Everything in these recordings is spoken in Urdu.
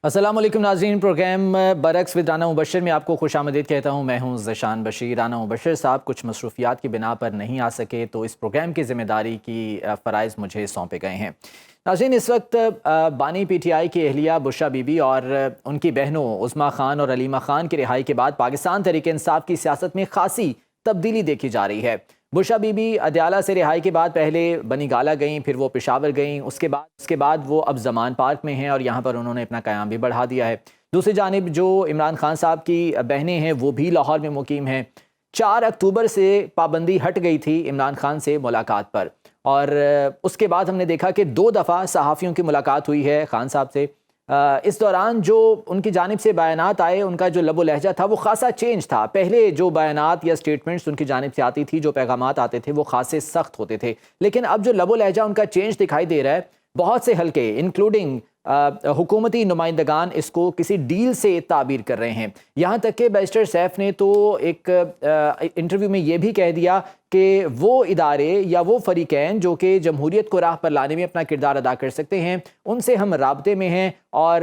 السلام علیکم ناظرین، پروگرام برعکس ود رانا مبشر میں آپ کو خوش آمدید کہتا ہوں۔ میں ہوں ذیشان بشیر۔ رانا مبشر صاحب کچھ مصروفیات کی بنا پر نہیں آ سکے تو اس پروگرام کی ذمہ داری کی فرائض مجھے سونپے گئے ہیں۔ ناظرین، اس وقت بانی پی ٹی آئی کی اہلیہ بشریٰ بی بی اور ان کی بہنوں عظمیٰ خان اور علیمہ خان کی رہائی کے بعد پاکستان تحریک انصاف کی سیاست میں خاصی تبدیلی دیکھی جا رہی ہے۔ بشریٰ بی بی اڈیالہ سے رہائی کے بعد پہلے بنی گالہ گئیں، پھر وہ پشاور گئیں، اس کے بعد وہ اب زمان پارک میں ہیں اور یہاں پر انہوں نے اپنا قیام بھی بڑھا دیا ہے۔ دوسری جانب جو عمران خان صاحب کی بہنیں ہیں وہ بھی لاہور میں مقیم ہیں۔ 4 اکتوبر سے پابندی ہٹ گئی تھی عمران خان سے ملاقات پر، اور اس کے بعد ہم نے دیکھا کہ 2 دفعہ صحافیوں کی ملاقات ہوئی ہے خان صاحب سے۔ اس دوران جو ان کی جانب سے بیانات آئے، ان کا جو لب و لہجہ تھا وہ خاصا چینج تھا۔ پہلے جو بیانات یا سٹیٹمنٹس ان کی جانب سے آتی تھی، جو پیغامات آتے تھے وہ خاصے سخت ہوتے تھے، لیکن اب جو لب و لہجہ ان کا چینج دکھائی دے رہا ہے، بہت سے حلقے انکلوڈنگ حکومتی نمائندگان اس کو کسی ڈیل سے تعبیر کر رہے ہیں۔ یہاں تک کہ بیرسٹر سیف نے تو ایک انٹرویو میں یہ بھی کہہ دیا کہ وہ ادارے یا وہ فریقین جو کہ جمہوریت کو راہ پر لانے میں اپنا کردار ادا کر سکتے ہیں، ان سے ہم رابطے میں ہیں، اور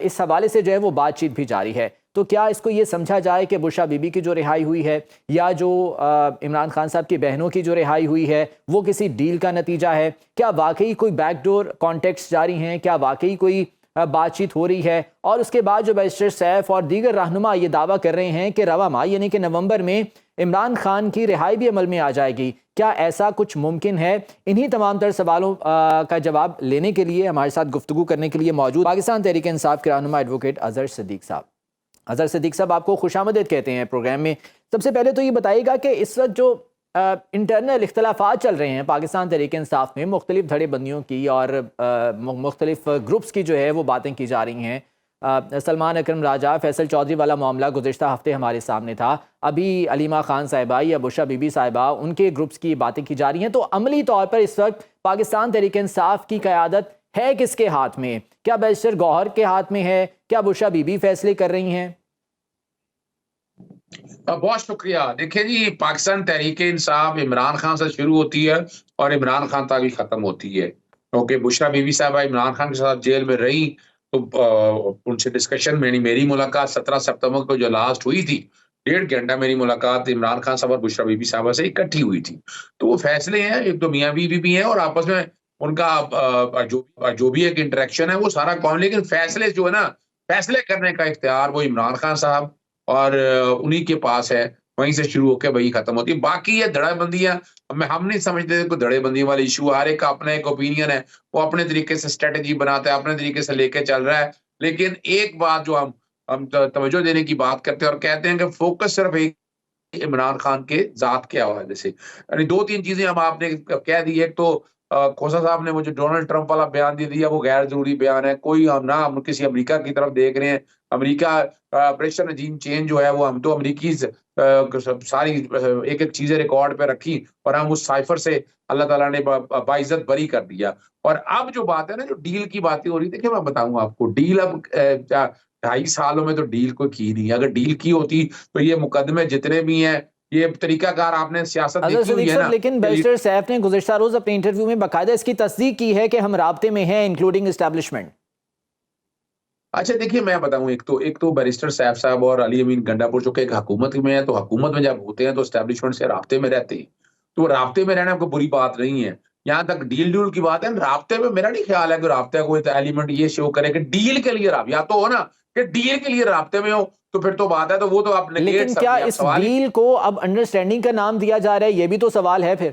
اس حوالے سے جو ہے وہ بات چیت بھی جاری ہے۔ تو کیا اس کو یہ سمجھا جائے کہ بشریٰ بی بی کی جو رہائی ہوئی ہے یا جو عمران خان صاحب کی بہنوں کی جو رہائی ہوئی ہے وہ کسی ڈیل کا نتیجہ ہے؟ کیا واقعی کوئی بیک ڈور کانٹیکٹس جاری ہیں؟ کیا واقعی کوئی بات چیت ہو رہی ہے؟ اور اس کے بعد جو بیرسٹر سیف اور دیگر رہنما یہ دعویٰ کر رہے ہیں کہ رواں ماہ یعنی کہ نومبر میں عمران خان کی رہائی بھی عمل میں آ جائے گی، کیا ایسا کچھ ممکن ہے؟ انہی تمام تر سوالوں کا جواب لینے کے لیے ہمارے ساتھ گفتگو کرنے کے لیے موجود پاکستان تحریک انصاف کے رہنما ایڈوکیٹ اظہر صدیق صاحب۔ اظہر صدیق صاحب، آپ کو خوش آمدید کہتے ہیں پروگرام میں۔ سب سے پہلے تو یہ بتائیے گا کہ اس وقت جو انٹرنل اختلافات چل رہے ہیں پاکستان تحریک انصاف میں، مختلف دھڑے بندیوں کی اور مختلف گروپس کی جو ہے وہ باتیں کی جا رہی ہیں۔ سلمان اکرم راجہ، فیصل چودھری والا معاملہ گزشتہ ہفتے ہمارے سامنے تھا، ابھی علیمہ خان صاحبہ یا بشریٰ بی بی صاحبہ ان کے گروپس کی باتیں کی جا رہی ہیں۔ تو عملی طور پر اس وقت پاکستان تحریک انصاف کی قیادت ہے کس کے ہاتھ میں؟ کیا بیرسٹر گوہر کے ہاتھ میں ہے؟ کیا بشریٰ بی بی فیصلے کر رہی ہیں؟ بہت شکریہ۔ دیکھیں جی، پاکستان تحریک انصاف عمران خان سے شروع ہوتی ہے اور عمران خان تک بھی ختم ہوتی ہے، کیونکہ بشریٰ بی بی صاحبہ عمران خان کے ساتھ جیل میں رہی تو ان سے ڈسکشن میں میری ملاقات 17 ستمبر کو جو لاسٹ ہوئی تھی، 1.5 گھنٹہ میری ملاقات عمران خان صاحب اور بشریٰ بی بی صاحبہ سے اکٹھی ہوئی تھی۔ تو وہ فیصلے ہیں، ایک تو میاں بیوی بھی ہیں اور آپس میں ان کا جو بھی ایک انٹریکشن ہے وہ سارا کون، لیکن فیصلے جو ہے نا، فیصلے کرنے کا اختیار وہ عمران خان صاحب اور انہی کے پاس ہے، وہیں سے شروع ہو کے وہی ختم ہوتی ہے۔ باقی یہ دھڑے بندیاں ہم نہیں سمجھتے کوئی دھڑے بندی والا ایشو، ہر ایک کا اپنا ایک اوپینین ہے، وہ اپنے طریقے سے اسٹریٹجی بناتا ہے، اپنے طریقے سے لے کے چل رہا ہے۔ لیکن ایک بات جو ہم توجہ دینے کی بات کرتے ہیں اور کہتے ہیں کہ فوکس صرف ایک عمران خان کے ذات کے حوالے سے، یعنی 2-3 چیزیں ہم آپ نے کہہ دی۔ ایک تو کھوسا صاحب نے مجھے ڈونلڈ ٹرمپ والا بیان دے دیا، وہ غیر ضروری بیان ہے، کوئی ہم کسی امریکہ کی طرف دیکھ رہے ہیں، امریکہ آپریشن رجیم چینج جو ہے وہ ہم تو امریکی ساری ایک ایک چیزیں ریکارڈ پہ رکھی اور ہم اس سائفر سے اللہ تعالیٰ نے باعزت بری کر دیا۔ اور اب جو بات ہے نا، جو ڈیل کی باتیں ہو رہی تھی، کہ میں بتاؤں آپ کو ڈیل اب 2.5 سالوں میں تو ڈیل کوئی کی نہیں۔ اگر ڈیل کی ہوتی تو یہ مقدمے جتنے بھی ہیں، یہ طریقہ کار آپ نے سیاست دیکھی ہوئی ہے نا۔ لیکن بیرسٹر سیف نے گزشتہ روز اپنے انٹرویو میں باقاعدہ اس کی تصدیق کی ہے کہ ہم رابطے میں ہیں انکلوڈنگ اسٹیبلشمنٹ۔ اچھا دیکھیے، میں بتاؤں، ایک تو بیرسٹر سیف صاحب اور علی امین گنڈا پور جو کہ ایک حکومت میں ہے، تو حکومت میں جب ہوتے ہیں تو اسٹیبلشمنٹ سے رابطے میں رہتے ہیں، تو رابطے میں رہنا کوئی بری بات نہیں ہے۔ یہاں تک ڈیل کی بات ہے، رابطے میں میرا نہیں خیال ہے کہ رابطے کوئی ایلیمنٹ یہ شو کرے کہ ڈیل کے لیے یا تو ہو نا کہ ڈیل کے لیے رابطے میں ہو، تو پھر تو بات ہے، تو وہ تو آپ نے، لیکن کیا اس ڈیل کو اب انڈرسٹینڈنگ کا نام دیا جا رہا ہے؟ یہ بھی تو سوال ہے پھر۔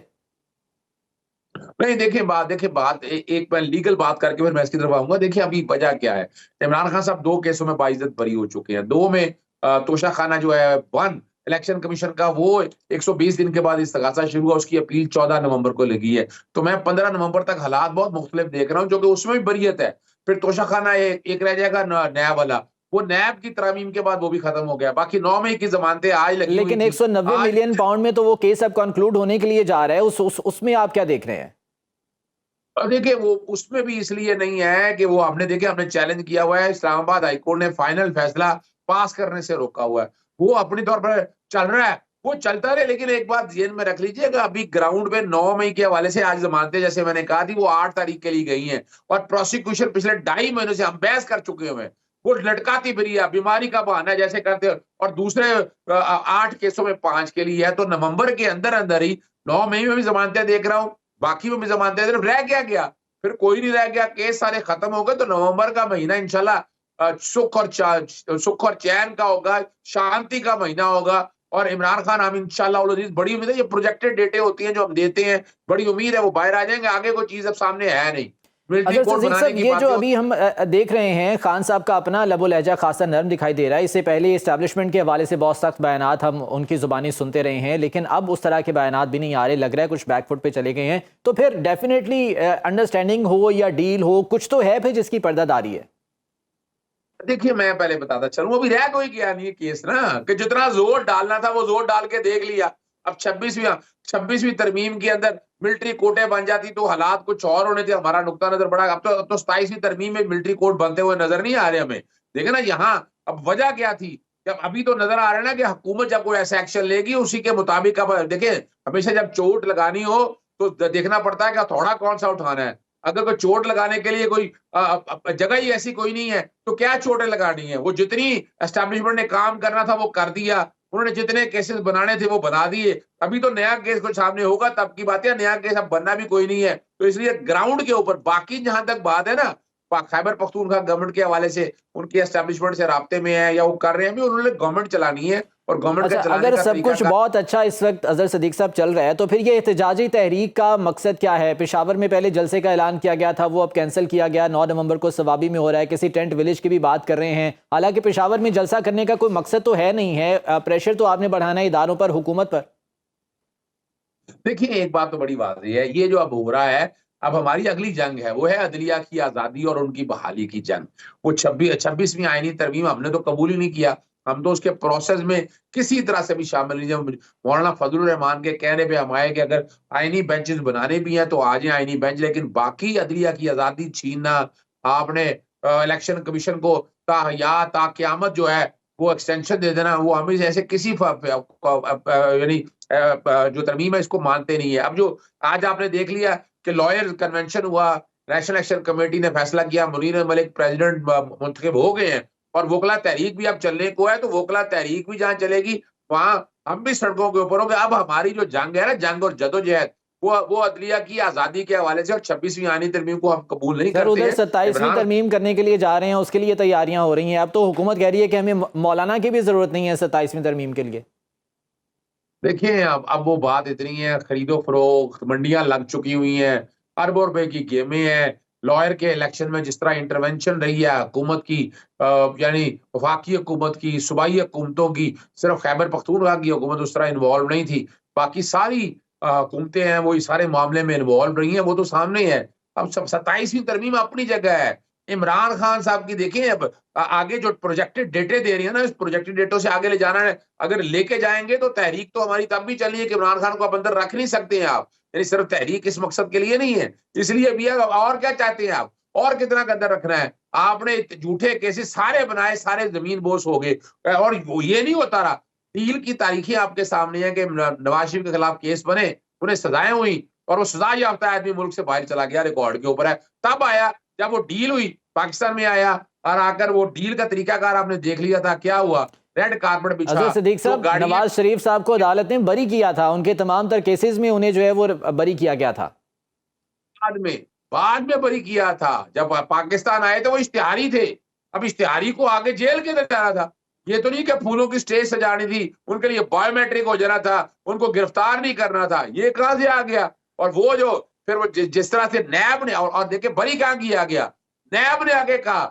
نہیں، دیکھیں بات ایک میں لیگل بات کر کے پھر میں اس کی طرف آؤں گا۔ دیکھیں ابھی وجہ کیا ہے، عمران خان صاحب 2 کیسوں میں باعزت بری ہو چکے ہیں۔ 2 میں توشہ خانہ جو ہے 1 الیکشن کمیشن کا، وہ 120 دن کے بعد استغاثہ شروع ہوا، اس کی اپیل 14 نومبر کو لگی ہے، تو میں 15 نومبر تک حالات بہت مختلف دیکھ رہا ہوں، جو کہ اس میں بھی بریت ہے۔ پھر توشہ خانہ ایک رہ جائے گا نیب والا، وہ نیب کی ترامیم کے بعد وہ بھی ختم ہو گیا، باقی 9 مئی کی ضمانتیں آج لگی ہوئی لیکن تھی۔ 190 ملین پاؤنڈ میں تو وہ کیس اب کنکلوڈ ہونے کے لیے جا رہا ہے، اس میں آپ کیا دیکھ رہے ہیں؟ دیکھیں، وہ اس میں بھی اس لیے نہیں ہے کہ وہ ہم نے چیلنج کیا ہوا ہے، اسلام آباد ہائی کورٹ نے فائنل فیصلہ پاس کرنے سے روکا ہوا ہے، وہ اپنی طور پر چل رہا ہے۔ وہ چلتا رہے، لیکن ایک بات ذہن میں رکھ لیجیے کہ ابھی گراؤنڈ پہ 9 مئی کے حوالے سے آج ضمانتیں جیسے میں نے کہا تھی وہ 8 تاریخ کے لیے گئی ہیں، اور پروسیکیوشن پچھلے 2.5 مہینوں سے ہم بحث کر چکے ہوئے ہیں، وہ لٹکاتی پھری ہے، بیماری کا بہانہ ہے جیسے کرتے ہیں، اور دوسرے 8 کیسوں میں 5 کے لیے ہے، تو نومبر کے اندر اندر ہی 9 مئی میں بھی ضمانتیں دیکھ رہا ہوں، باقی میں بھی ضمانتیں دیکھ رہا ہوں، رہ کیا گیا؟ پھر کوئی نہیں رہ گیا، کیس سارے ختم ہو گئے، تو نومبر کا مہینہ انشاءاللہ سکھ اور چین کا ہوگا، شانتی کا مہینہ ہوگا، اور عمران خان ہم انشاءاللہ العزیز بڑی امید ہے، یہ پروجیکٹڈ ڈیٹے ہوتی ہیں جو ہم دیتے ہیں، بڑی امید ہے وہ باہر آ جائیں گے، آگے کوئی چیز اب سامنے ہے نہیں، ملٹری اظہر کورٹ صدیق بنانے صاحب، کی یہ جو باتیں ابھی ہم دیکھ رہے ہیں خان صاحب کا اپنا لب و لہجہ خاصا نرم دکھائی دے رہا ہے، اس سے پہلے اسٹیبلشمنٹ کے حوالے سے بہت سخت بیانات ہم ان کی زبانی سنتے رہے ہیں، لیکن اب اس طرح کے بیانات بھی نہیں آ رہے، لگ رہا ہے کچھ بیک فٹ پہ چلے گئے ہیں، تو پھر ڈیفینیٹلی انڈرسٹینڈنگ ہو یا ڈیل ہو، کچھ تو ہے پھر جس کی پردہ داری ہے۔ دیکھیے میں پہلے بتاتا چلوں، ابھی رہ کوئی کیا نہیں ہے کیس نا، کہ جتنا زور ڈالنا تھا وہ زور ڈال کے دیکھ لیا، اب 26ویں ترمیم کے اندر ملٹری کورٹیں بن جاتی تو حالات کچھ اور ہونے تھے، ہمارا نقطہ نظر بڑا، اب تو 27ویں ترمیم میں ملٹری کورٹ بنتے ہوئے نظر نہیں آ رہے ہمیں، دیکھیں نا یہاں اب وجہ کیا تھی، جب ابھی تو نظر آ رہا ہے نا کہ حکومت جب کوئی ایسا ایکشن لے گی اسی کے مطابق، اب دیکھیں ہمیشہ جب چوٹ لگانی ہو تو دیکھنا پڑتا ہے کہ تھوڑا کون سا اٹھانا ہے، اگر کوئی چوٹ لگانے کے لیے کوئی جگہ ہی ایسی کوئی نہیں ہے تو کیا چوٹیں لگانی ہیں، وہ جتنی اسٹیبلشمنٹ نے کام کرنا تھا وہ کر دیا، انہوں نے جتنے کیسز بنانے تھے وہ بنا دیے، ابھی تو نیا کیس کوئی سامنے ہوگا تب کی بات ہے، نیا کیس اب بننا بھی کوئی نہیں ہے، تو اس لیے گراؤنڈ کے اوپر باقی جہاں تک بات ہے نا خیبر پختونخوا گورنمنٹ کے حوالے سے ان کی اسٹیبلشمنٹ سے رابطے میں ہے یا وہ کر رہے ہیں، بھی انہوں نے گورنمنٹ چلانی ہے، اور گورنمنٹ کا اچھا، چلانے اگر کا سب طریقہ کچھ بہت اچھا اس وقت اظہر صدیق صاحب چل رہا ہے تو پھر یہ احتجاجی تحریک کا مقصد کیا ہے؟ پشاور میں پہلے جلسے کا اعلان کیا گیا تھا، وہ اب کینسل کیا گیا، 9 نومبر کو ثوابی میں ہو رہا ہے، کسی ٹینٹ ویلیج کی بھی بات کر رہے ہیں، حالانکہ پشاور میں جلسہ کرنے کا کوئی مقصد تو ہے نہیں ہے، پریشر تو آپ نے بڑھانا ہے اداروں پر، حکومت پر۔ دیکھیں ایک بات تو بڑی واضح ہے، یہ جو اب ہو رہا ہے اب ہماری اگلی جنگ ہے وہ ہے عدلیہ کی آزادی اور ان کی بحالی کی جنگ، وہ 26ویں آئینی ترمیم ہم نے تو قبول ہی نہیں کیا، ہم تو اس کے پروسیس میں کسی طرح سے بھی شامل نہیں، جب مولانا فضل الرحمان کے کہنے پہ ہم آئے کہ اگر آئینی بینچز بنانے بھی ہیں تو آ جائیں آئینی بینچ، لیکن باقی عدلیہ کی آزادی چھیننا، آپ نے الیکشن کمیشن کو تا حیات تا قیامت جو ہے وہ ایکسٹینشن دے دینا، وہ ہمیں ایسے کسی یعنی جو ترمیم ہے اس کو مانتے نہیں ہے۔ اب جو آج آپ نے دیکھ لیا کہ لائر کنونشن ہوا، نیشنل ایکشن کمیٹی نے فیصلہ کیا، منیر ملک پریزیڈنٹ منتخب ہو گئے ہیں، اور وکلا تحریک بھی اب چلنے کو ہے، تو وکلا تحریک بھی جہاں چلے گی وہاں ہم بھی سڑکوں کے اوپر ہوں گے۔ اب ہماری جو جنگ ہے نا، جنگ اور جدوجہد، وہ عدلیہ کی آزادی کے حوالے سے، اور 26ویں آئینی ترمیم کو ہم قبول نہیں سر کرتے ادھر ہیں 27ویں عمران۔ ترمیم کرنے کے لیے جا رہے ہیں، اس کے لیے تیاریاں ہو رہی ہیں، اب تو حکومت کہہ رہی ہے کہ ہمیں مولانا کی بھی ضرورت نہیں ہے 27ویں ترمیم کے لیے۔ دیکھیں اب وہ بات اتنی ہے، خرید و فروخت، منڈیاں لگ چکی ہوئی ہیں، اربوں روپے کی گیمیں ہیں، لائر کے الیکشن میں جس طرح انٹرونشن رہی ہے حکومت کی، یعنی وفاقی حکومت کی، صوبائی حکومتوں کی، صرف خیبر پختونخوا کی حکومت اس طرح انوالو نہیں تھی، باقی ساری حکومتیں ہیں وہ اس سارے معاملے میں انوالو رہی ہیں، وہ تو سامنے ہے۔ اب 27ویں ترمیم اپنی جگہ ہے، عمران خان صاحب کی دیکھیں اب آگے جو پروجیکٹڈ ڈیٹے دے رہی ہے نا، اس پروجیکٹڈ ڈیٹوں سے آگے لے جانا ہے، اگر لے کے جائیں گے تو تحریک تو ہماری تب بھی چلنی ہے کہ عمران خان کو آپ اندر رکھ نہیں سکتے ہیں آپ، یعنی صرف تحریک اس مقصد کے لیے نہیں ہے، اس لیے بھی اور کیا چاہتے ہیں آپ، اور کتنا اندر رکھنا ہے آپ نے؟ جھوٹے کیسز سارے بنائے، سارے زمین بوس ہو گئے، اور یہ نہیں ہوتا رہا، ڈیل کی تاریخیں آپ کے سامنے ہیں کہ نواز شریف کے خلاف کیس بنے، انہیں سزائیں ہوئی، اور وہ سزا یافتہ آدمی ملک سے باہر چلا گیا، ریکارڈ کے اوپر ہے، تب آیا جب وہ ڈیل ہوئی پاکستان میں آیا، اور آ کر وہ ڈیل کا طریقہ کار آپ نے دیکھ لیا تھا کیا ہوا، ریڈ کارپٹ بچھا، اظہر صدیق جو صاحب، گاڑیاں نواز شریف صاحب کو عدالت نے بری کیا تھا، ان کے تمام تر کیسز میں انہیں جو ہے وہ بری کیا گیا تھا۔ بعد میں بری کیا تھا، جب پاکستان آئے تو وہ اشتہاری تھے، اب اشتہاری کو آگے جیل کے اندر جانا تھا، یہ تو نہیں کہ پھولوں کی سٹیج سجانی تھی، ان کے لیے بایو میٹرک ہو جانا تھا، ان کو گرفتار نہیں کرنا تھا، یہ کہاں سے آ گیا؟ اور وہ جو پھر وہ جس طرح سے نیب نے، اور دیکھیں بری کہاں کیا گیا، نیب نے آگے کہا،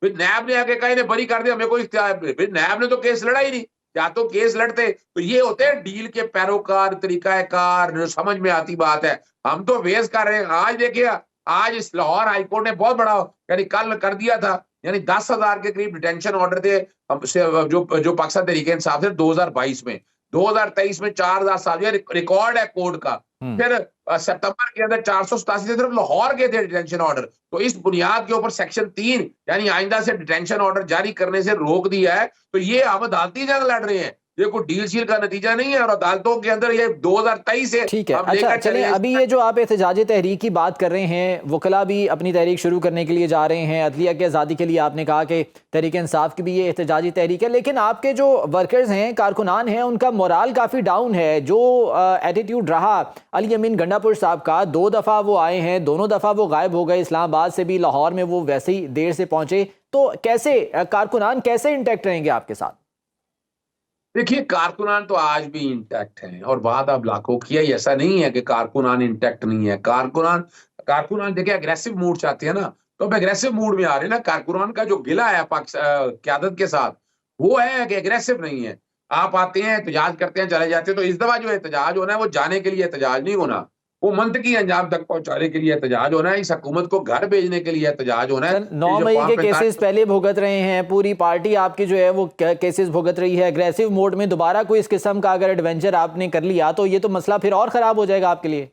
پھر نیب نے آگے کہا انہیں بری کر دیا، ہمیں کوئی اختیار، پھر نیب نے تو کیس لڑا ہی نہیں، یا تو کیس لڑتے تو یہ ہوتے ہیں ڈیل کے پیروکار، طریقہ کار، جو سمجھ میں آتی بات ہے، ہم تو ویز کر رہے ہیں۔ آج دیکھیں آج اس لاہور ہائی کورٹ نے بہت بڑا، یعنی کل کر دیا تھا، یعنی 10,000 کے قریب ڈیٹینشن آرڈر تھے جو پاکستان تحریک انصاف سے 2022 میں، 2023 میں 4,000 یہ ریکارڈ ہے کورٹ کا، پھر ستمبر کے اندر 487 سے صرف لاہور کے تھے ڈیٹینشن آرڈر، تو اس بنیاد کے اوپر سیکشن 3 یعنی آئندہ سے ڈیٹینشن آرڈر جاری کرنے سے روک دیا ہے، تو یہ ہم عدالتی جنگ لڑ رہے ہیں، یہ کوئی ڈیل شیل کا نتیجہ نہیں ہے، اور عدالتوں کے اندر یہ 2023 سے ٹھیک ہے. ہم لے اچھا کر چلیں، چلے ابھی یہ جو آپ احتجاجی تحریک کی بات کر رہے ہیں، وکلاء بھی اپنی تحریک شروع کرنے کے لیے جا رہے ہیں، عدلیہ کی آزادی کے لیے آپ نے کہا کہ تحریک انصاف کی بھی یہ احتجاجی تحریک ہے، لیکن آپ کے جو ورکرز ہیں، کارکنان ہیں، ان کا مورال کافی ڈاؤن ہے. جو ایٹیٹیوڈ رہا علی امین گنڈا پور صاحب کا، 2 دفعہ وہ آئے ہیں، دونوں دفعہ وہ غائب ہو گئے، اسلام آباد سے بھی، لاہور میں وہ ویسے ہی دیر سے پہنچے، تو کیسے کارکنان کیسے انٹیکٹ رہیں گے آپ کے ساتھ؟ دیکھیے کارکنان تو آج بھی انٹیکٹ ہیں، اور بات اب لاکھوں کی ہے، ایسا نہیں ہے کہ کارکنان انٹیکٹ نہیں ہے. کارکنان دیکھیں اگریسو موڈ چاہتے ہیں نا، تو اب اگریسو موڈ میں آ رہے ہیں نا. کارکنان کا جو گلہ ہے قیادت کے ساتھ، وہ ہے کہ اگریسو نہیں ہے. آپ آتے ہیں، احتجاج کرتے ہیں، چلے جاتے ہیں. تو اس دفعہ جو احتجاج ہونا ہے وہ جانے کے لیے احتجاج نہیں ہونا، وہ منطقی انجام تک پہنچانے کے لیے احتجاج ہونا ہے. اس حکومت کو گھر بھیجنے کے لیے احتجاج ہونا ہے. سر، 9 یہ جو مئی کے 45 کیسز پہلے بھگت رہے ہیں، پوری پارٹی آپ کی جو ہے وہ کیسز بھگت رہی ہے. اگریسو موڈ میں دوبارہ کوئی اس قسم کا اگر ایڈونچر آپ نے کر لیا تو یہ تو مسئلہ پھر اور خراب ہو جائے گا آپ کے لیے.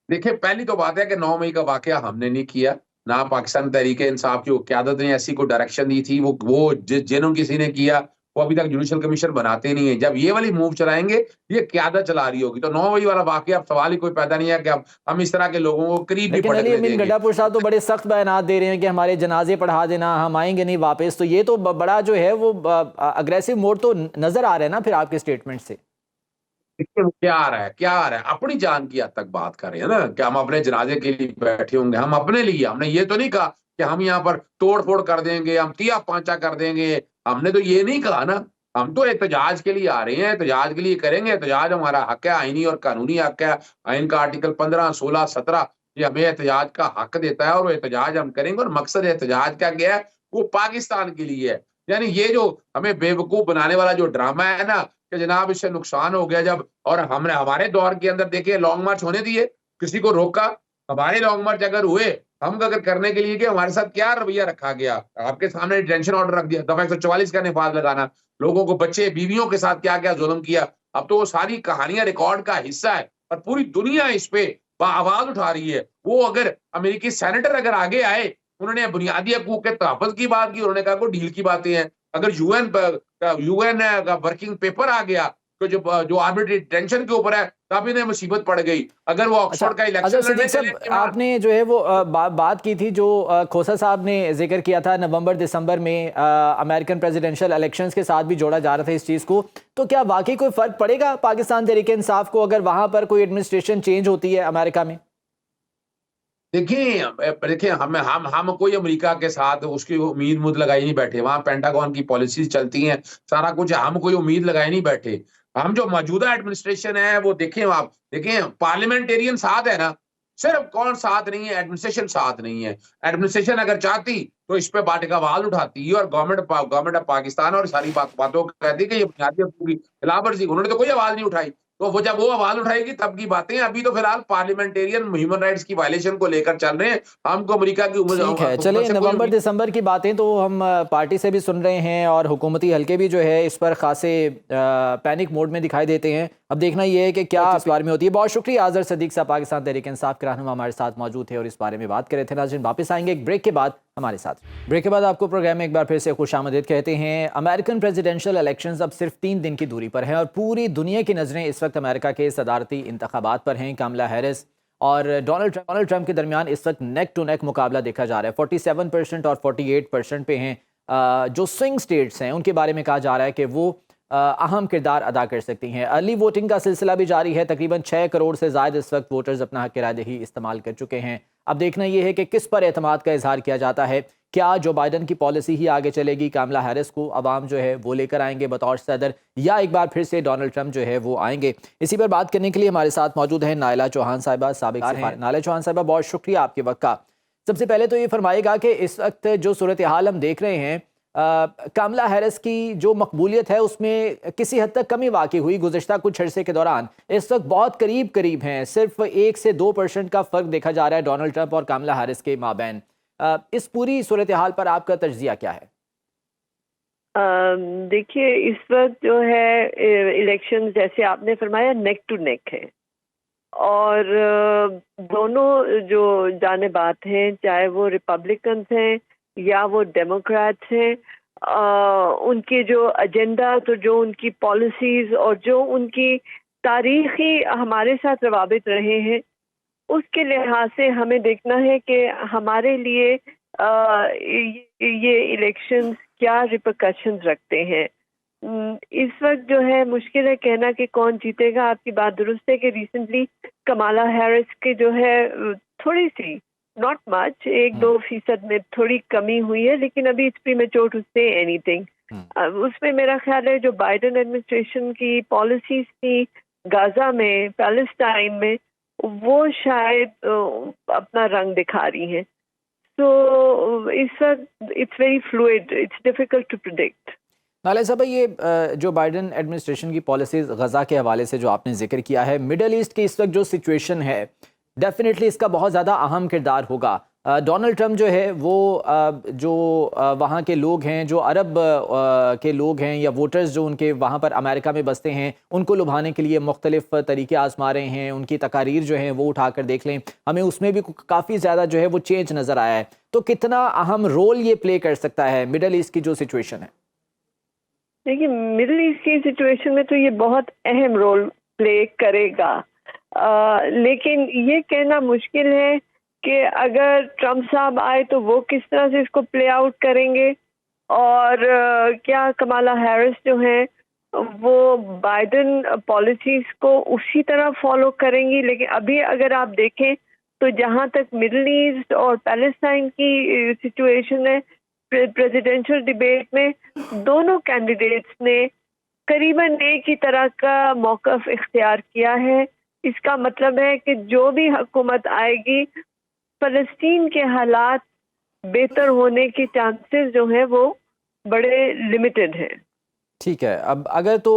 دیکھیں پہلی تو بات ہے کہ 9 مئی کا واقعہ ہم نے نہیں کیا، نہ پاکستان تحریک انصاف کی قیادت نے ایسی کوئی ڈائریکشن دی تھی. وہ جنہوں کسی نے کیا وہ ابھی تک جوڈیشل کمیشن بناتے نہیں ہیں. جب یہ والی موو چلائیں گے، یہ قیادت چلا رہی ہوگی، تو 9 مئی والا واقعہ اب سوال ہی کوئی پیدا نہیں ہے کہ اب ہم اس طرح کے لوگوں کو قریب بھی لیکن علی پھٹکنے امین دیں گے. گڈھا پور صاحب تو بڑے سخت بیانات دے رہے ہیں کہ ہمارے جنازے پڑھا دینا، ہم آئیں گے نہیں واپس. تو یہ تو بڑا جو ہے وہ اگریسو موڈ تو نظر آ رہا ہے نا پھر آپ کے سٹیٹمنٹ سے. کیا آ رہا ہے، کیا آ رہا ہے؟ اپنی جان کی حد تک بات کر رہے ہیں نا کہ ہم اپنے جنازے کے لیے بیٹھے ہوں گے. ہم اپنے لیے، ہم نے یہ تو نہیں کہا کہ ہم یہاں پر توڑ پھوڑ کر دیں گے، ہم تیا پانچا کر دیں گے. ہم نے تو یہ نہیں کہا نا. ہم تو احتجاج کے لیے آ رہے ہیں، احتجاج کے لیے کریں گے. احتجاج ہمارا حق ہے، آئینی اور قانونی حق ہے. آئین کا آرٹیکل 15، 16، 17 یہ ہمیں احتجاج کا حق دیتا ہے، اور وہ احتجاج ہم کریں گے. اور مقصد احتجاج کا کیا ہے؟ وہ پاکستان کے لیے ہے. یعنی یہ جو ہمیں بے وقوف بنانے والا جو ڈرامہ ہے نا کہ جناب اس سے نقصان ہو گیا جب، اور ہم نے ہمارے دور کے اندر دیکھیے لانگ مارچ ہونے دیے، کسی کو روکا؟ ہمارے لانگ مارچ اگر ہوئے، ہم اگر کرنے کے لیے کہ ہمارے ساتھ کیا رویہ رکھا گیا؟ آپ کے سامنے ڈیٹینشن آرڈر رکھ دیا، دفعہ 144 کا نفاذ لگانا، لوگوں کو، بچے بیویوں کے ساتھ کیا کیا ظلم کیا. اب تو وہ ساری کہانیاں ریکارڈ کا حصہ ہے، اور پوری دنیا اس پہ آواز اٹھا رہی ہے. وہ اگر امریکی سینیٹر اگر آگے آئے، انہوں نے بنیادی حقوق کے تحفظ کی بات کی، انہوں نے کہا کوئی ڈیل کی باتیں ہیں. اگر یو این کا ورکنگ پیپر آ گیا تو جو آربیٹری ٹینشن کے اوپر ہے، تب انہیں مصیبت پڑ گئی. اگر وہ اچھا آکسفورڈ کا اچھا الیکشن لڑنے صدیق چلے صاحب، آپ نے جو ہے وہ بات کی تھی جو کھوسا صاحب نے ذکر کیا تھا، نومبر دسمبر میں امریکن پریزیڈنشل الیکشنز کے ساتھ بھی جوڑا جا رہا تھا اس چیز کو. تو کیا واقعی کوئی فرق پڑے گا پاکستان تحریک انصاف کو اگر وہاں پر کوئی ایڈمنسٹریشن چینج ہوتی ہے امریکہ میں؟ دیکھیں ہم کوئی امریکہ کے ساتھ اس کی امید لگائی نہیں بیٹھے. وہاں پینٹاگون کی پالیسیز چلتی ہیں، سارا کچھ. ہم کوئی امید لگائے نہیں بیٹھے. ہم جو موجودہ ایڈمنسٹریشن ہے وہ دیکھیں، آپ دیکھیں پارلیمنٹیرین ساتھ ہے نا، صرف کون ساتھ نہیں ہے؟ ایڈمنسٹریشن ساتھ نہیں ہے. ایڈمنسٹریشن اگر چاہتی تو اس پہ باٹے کا آواز اٹھاتی ہے، اور گورنمنٹ آف پاکستان اور ساری باتوں کو کہتی کہ یہ بنیادی حقوق کی خلاف ورزی. انہوں نے تو کوئی آواز نہیں اٹھائی. تو وہ جب وہ آواز اٹھائے گی تب کی باتیں. ابھی تو فی الحال پارلیمنٹیرین ہیومن رائٹس کی وائلیشن کو لے کر چل رہے ہیں. ہم کو امریکہ کی ٹھیک ہے، حکومت چلیں سے کوئی نومبر امید. دسمبر کی باتیں تو ہم پارٹی سے بھی سن رہے ہیں، اور حکومتی حلقے بھی جو ہے اس پر خاصے پینک موڈ میں دکھائی دیتے ہیں. اب دیکھنا یہ ہے کہ کیا اس بارے میں ہوتی ہے. بہت شکریہ آذر صدیق صاحب، پاکستان تحریک انصاف کے رہنما ہمارے ساتھ موجود تھے اور اس بارے میں بات کر رہے تھے. ناظرین واپس آئیں گے ایک بریک کے بعد ہمارے ساتھ. بریک کے بعد آپ کو پروگرام میں ایک بار پھر سے خوش آمدید کہتے ہیں. امریکن پریزیڈنشل الیکشنز اب صرف 3 دن کی دوری پر ہیں، اور پوری دنیا کی نظریں اس وقت امریکہ کے صدارتی انتخابات پر ہیں. کاملا ہیرس اور ڈونلڈ ٹرمپ کے درمیان اس وقت نیک ٹو نیک مقابلہ دیکھا جا رہا ہے. 47% اور 48% پہ ہیں. جو سوئنگ سٹیٹس ہیں ان کے بارے میں کہا جا رہا ہے کہ وہ اہم کردار ادا کر سکتی ہیں. ارلی ووٹنگ کا سلسلہ بھی جاری ہے. تقریباً 6 کروڑ سے زائد اس وقت ووٹرز اپنا حق رائے دہی استعمال کر چکے ہیں. اب دیکھنا یہ ہے کہ کس پر اعتماد کا اظہار کیا جاتا ہے. کیا جو بائیڈن کی پالیسی ہی آگے چلے گی، کاملا ہیرس کو عوام جو ہے وہ لے کر آئیں گے بطور صدر، یا ایک بار پھر سے ڈونلڈ ٹرمپ جو ہے وہ آئیں گے؟ اسی پر بات کرنے کے لیے ہمارے ساتھ موجود ہیں نائلہ چوہان صاحبہ، سابق سفیر. نائلہ چوہان صاحبہ، بہت شکریہ آپ کے وقت کا. سب سے پہلے تو یہ فرمائے گا کہ اس وقت جو صورتحال ہم دیکھ رہے ہیں، کاملا ہیرس کی جو مقبولیت ہے اس میں کسی حد تک کمی واقع ہوئی گزشتہ کچھ عرصے کے دوران. اس وقت بہت قریب ہیں، صرف 1 سے 2% کا فرق دیکھا جا رہا ہے ڈونلڈ ٹرمپ اور کاملا ہیرس کے مابین. اس پوری صورتحال پر آپ کا تجزیہ کیا ہے؟ دیکھیے اس وقت جو ہے الیکشن جیسے آپ نے فرمایا نیک ٹو نیک ہے، اور دونوں جو جانبات ہیں، چاہے وہ ریپبلکنز ہیں یا وہ ڈیموکریٹس ہیں، ان کے جو ایجنڈا، تو جو ان کی پالیسیز اور جو ان کی تاریخی ہمارے ساتھ روابط رہے ہیں، اس کے لحاظ سے ہمیں دیکھنا ہے کہ ہمارے لیے یہ الیکشنز کیا ریپرکشنز رکھتے ہیں۔ اس وقت جو ہے مشکل ہے کہنا کہ کون جیتے گا۔ آپ کی بات درست ہے کہ ریسنٹلی کمالا ہیرس کے جو ہے تھوڑی سی، ناٹ مچ، 1-2% میں تھوڑی کمی ہوئی ہے، لیکن ابھی اٹس پریمیچور ٹو سے اینی تھنگ۔ اس میں میرا خیال ہے جو بائیڈن ایڈمنسٹریشن کی پالیسیز تھی غازہ میں، پیلسٹائن میں، وہ شاید اپنا رنگ دکھا رہی ہیں۔ تو اس وقت it's very fluid, it's difficult to predict. نالیہ صاحبہ، یہ جو بائیڈن ایڈمنسٹریشن کی پالیسیز غزہ کے حوالے سے جو آپ نے ذکر کیا ہے، مڈل ایسٹ کی اس وقت جو سچویشن ہے، ڈیفینیٹلی اس کا بہت زیادہ اہم کردار ہوگا۔ ڈونلڈ ٹرمپ جو ہے وہ جو وہاں کے لوگ ہیں، جو عرب کے لوگ ہیں یا ووٹرز جو ان کے وہاں پر امریکہ میں بستے ہیں، ان کو لبھانے کے لیے مختلف طریقے آزما رہے ہیں۔ ان کی تقاریر جو ہیں وہ اٹھا کر دیکھ لیں، ہمیں اس میں بھی کافی زیادہ جو ہے وہ چینج نظر آیا ہے۔ تو کتنا اہم رول یہ پلے کر سکتا ہے مڈل ایسٹ کی جو سچویشن ہے؟ دیکھیے، مڈل ایسٹ کی سچویشن میں تو یہ بہت اہم رول پلے کرے گا، لیکن یہ کہنا مشکل ہے کہ اگر ٹرمپ صاحب آئے تو وہ کس طرح سے اس کو پلے آؤٹ کریں گے، اور کیا کمالا ہیرس جو ہیں وہ بائیڈن پالیسیز کو اسی طرح فالو کریں گی۔ لیکن ابھی اگر آپ دیکھیں تو جہاں تک مڈل ایسٹ اور پیلسٹائن کی سچویشن ہے، پریزیڈینشل ڈیبیٹ میں دونوں کینڈیڈیٹس نے قریباً ایک ہی طرح کا موقف اختیار کیا ہے۔ اس کا مطلب ہے کہ جو بھی حکومت آئے گی، فلسطین کے حالات بہتر ہونے کے چانسز جو ہیں وہ بڑے لمیٹڈ ہیں۔ ٹھیک ہے، اب اگر تو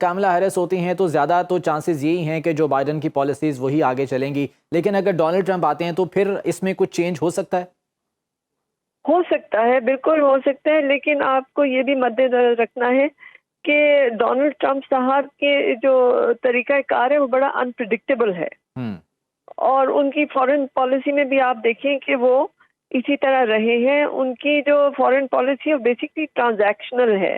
کاملا ہیرس ہوتی ہیں تو زیادہ تو چانسز یہی ہیں کہ جو بائیڈن کی پالیسیز وہی آگے چلیں گی، لیکن اگر ڈونلڈ ٹرمپ آتے ہیں تو پھر اس میں کچھ چینج ہو سکتا ہے؟ ہو سکتا ہے، بالکل ہو سکتا ہے، لیکن آپ کو یہ بھی مد نظر رکھنا ہے کہ ڈونلڈ ٹرمپ صاحب کے جو طریقہ کار ہے وہ بڑا انپریڈکٹیبل ہے، اور ان کی فارن پالیسی میں بھی آپ دیکھیں کہ وہ اسی طرح رہے ہیں۔ ان کی جو فارن پالیسی ہے وہ بیسکلی ٹرانزیکشنل ہے۔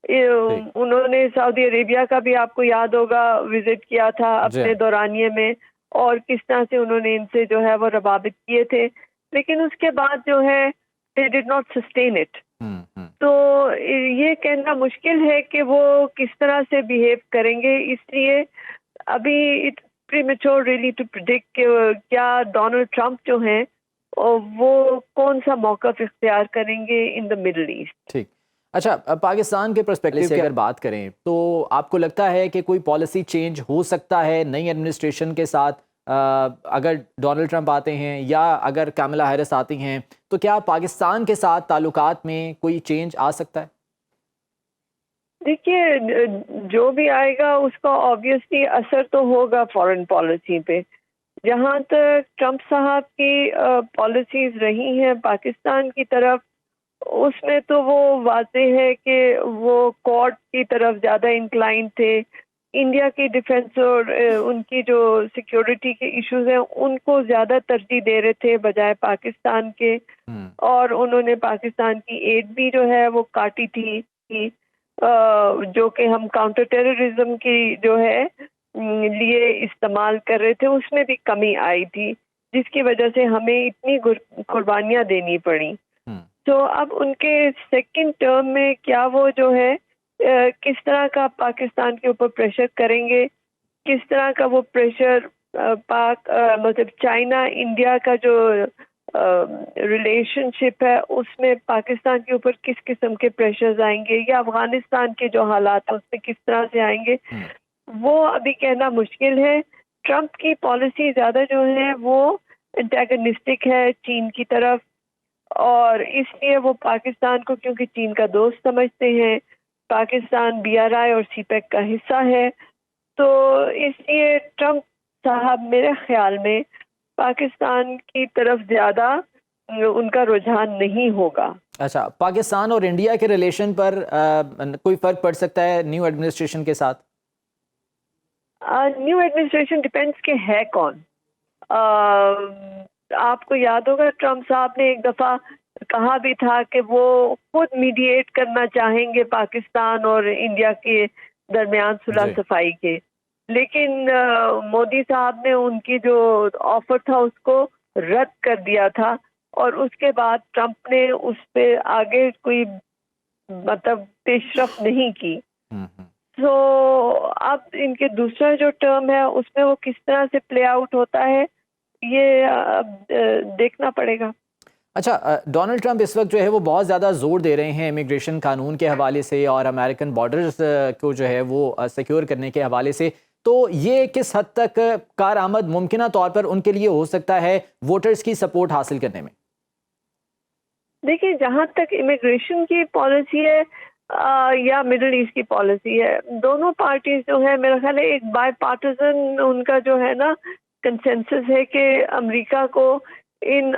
انہوں نے سعودی عربیہ کا بھی آپ کو یاد ہوگا وزٹ کیا تھا اپنے دورانیے میں، اور کس طرح سے انہوں نے ان سے جو ہے وہ روابط کیے تھے، لیکن اس کے بعد جو ہے they did not sustain it۔ تو یہ کہنا مشکل ہے کہ وہ کس طرح سے بیہیو کریں گے، اس لیے ابھی اٹس پریمیچور ریلی ٹو پریڈکٹ کہ کیا ڈونلڈ ٹرمپ جو ہیں وہ کون سا موقف اختیار کریں گے ان دا مڈل ایسٹ۔ ٹھیک، اچھا، پاکستان کے پرسپیکٹو سے اگر بات کریں تو آپ کو لگتا ہے کہ کوئی پالیسی چینج ہو سکتا ہے نئی ایڈمنسٹریشن کے ساتھ، اگر ڈونلڈ ٹرمپ آتے ہیں یا اگر کاملا ہیرس آتی ہیں، تو کیا پاکستان کے ساتھ تعلقات میں کوئی چینج آ سکتا ہے؟ دیکھیے، جو بھی آئے گا اس کا آبویسلی اثر تو ہوگا فارن پالیسی پہ۔ جہاں تک ٹرمپ صاحب کی پالیسیز رہی ہیں پاکستان کی طرف، اس میں تو وہ واضح ہے کہ وہ کورٹ کی طرف زیادہ انکلائن تھے۔ انڈیا کی ڈیفنس اور ان کی جو سیکیورٹی کے ایشوز ہیں ان کو زیادہ ترجیح دے رہے تھے بجائے پاکستان کے، اور انہوں نے پاکستان کی ایڈ بھی جو ہے وہ کاٹی تھی، جو کہ ہم کاؤنٹر ٹیررزم کی جو ہے لیے استعمال کر رہے تھے، اس میں بھی کمی آئی تھی، جس کی وجہ سے ہمیں اتنی قربانیاں دینی پڑی۔ تو اب ان کے سیکنڈ ٹرم میں کیا وہ جو ہے کس طرح کا پاکستان کے اوپر پریشر کریں گے، کس طرح کا وہ پریشر مطلب چائنا انڈیا کا جو ریلیشن شپ ہے اس میں پاکستان کے اوپر کس قسم کے پریشرز آئیں گے، یا افغانستان کے جو حالات ہیں اس میں کس طرح سے آئیں گے، وہ ابھی کہنا مشکل ہے۔ ٹرمپ کی پالیسی زیادہ جو ہے وہ انٹیگنسٹک ہے چین کی طرف، اور اس لیے وہ پاکستان کو کیونکہ چین کا دوست سمجھتے ہیں، پاکستان BRI اور CPEC کا حصہ ہے، تو اس لیے ٹرمپ صاحب میرے خیال میں پاکستان کی طرف زیادہ ان کا رجحان نہیں ہوگا۔ اچھا، پاکستان اور انڈیا کے ریلیشن پر کوئی فرق پڑ سکتا ہے نیو ایڈمنسٹریشن کے ساتھ؟ نیو ایڈمنسٹریشن ڈیپینڈس کہ ہے کون۔ آپ کو یاد ہوگا ٹرمپ صاحب نے ایک دفعہ کہا بھی تھا کہ وہ خود میڈیٹ کرنا چاہیں گے پاکستان اور انڈیا کے درمیان صلح جی صفائی کے، لیکن مودی صاحب نے ان کی جو آفر تھا اس کو رد کر دیا تھا، اور اس کے بعد ٹرمپ نے اس پہ آگے کوئی مطلب پیش رفت نہیں کی۔ ہوں۔ سو اب ان کے دوسرا جو ٹرم ہے اس میں وہ کس طرح سے پلے آؤٹ ہوتا ہے یہ اب دیکھنا پڑے گا۔ اچھا، ڈونلڈ ٹرمپ اس وقت جو ہے وہ بہت زیادہ زور دے رہے ہیں امیگریشن قانون کے حوالے سے اور امریکن بارڈرز کو جو ہے وہ سیکیور کرنے کے حوالے سے، تو یہ کس حد تک کارآمد ممکنہ طور پر ان کے لیے ہو سکتا ہے ووٹرز کی سپورٹ حاصل کرنے میں؟ دیکھیے، جہاں تک امیگریشن کی پالیسی ہے یا مڈل ایسٹ کی پالیسی ہے، دونوں پارٹیز جو ہے میرا خیال ہے ایک بائی پارٹیزن ان کا جو ہے نا کنسنسس ہے کہ امریکہ کو ان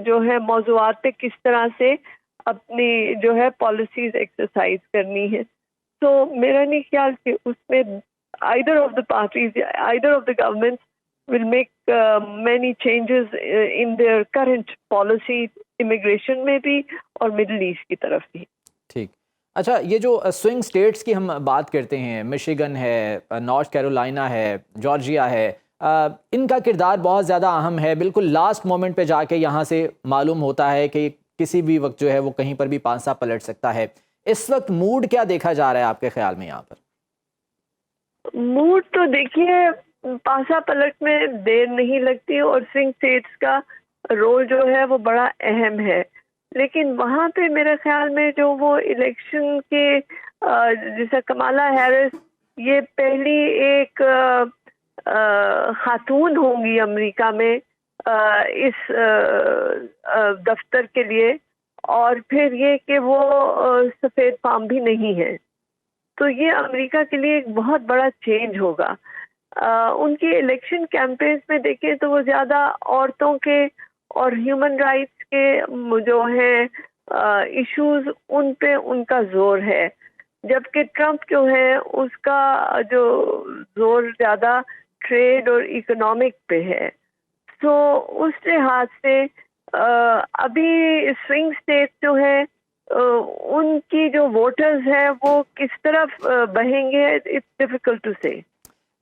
جو ہے موضوعات پہ کس طرح سے اپنی جو ہے پالیسیز ایکسرسائز کرنی ہے۔ تو میرا نہیں خیال کہ اس میں either of the parties, either of the governments will make many changes in their current policy, immigration میں بھی اور مڈل ایسٹ کی طرف بھی۔ ٹھیک۔ اچھا، یہ جو سوئنگ سٹیٹس کی ہم بات کرتے ہیں، مشیگن ہے، نارتھ کیرولائنا ہے، جارجیا ہے، ان کا کردار بہت زیادہ اہم ہے، بالکل لاسٹ مومنٹ پہ جا کے یہاں سے معلوم ہوتا ہے کہ کسی بھی وقت جو ہے وہ کہیں پر بھی پانسا پلٹ سکتا ہے۔ اس وقت موڈ کیا دیکھا جا رہا ہے آپ کے خیال میں یہاں پر؟ موڈ تو دیکھیے پاسا پلٹ میں دیر نہیں لگتی اور سوئنگ اسٹیٹس کا رول جو ہے وہ بڑا اہم ہے، لیکن وہاں پہ میرے خیال میں جو وہ الیکشن کے جیسا کمالا ہیرس یہ پہلی ایک خاتون ہوں گی امریکہ میں اس دفتر کے لیے، اور پھر یہ کہ وہ سفید فام بھی نہیں ہے، تو یہ امریکہ کے لیے ایک بہت بڑا چینج ہوگا۔ ان کی الیکشن کیمپینز میں دیکھیں تو وہ زیادہ عورتوں کے اور ہیومن رائٹس کے جو ہیں ایشوز ان پہ ان کا زور ہے، جبکہ ٹرمپ جو ہے اس کا جو زور زیادہ ٹریڈ اور اکنامک پہ ہے۔ تو اس لحاظ سے ابھی سوئنگ اسٹیٹ جو ہے ان کی جو ووٹرز ہیں وہ کس طرف بہیں گے، اٹس ڈیفیکلٹ ٹو سے۔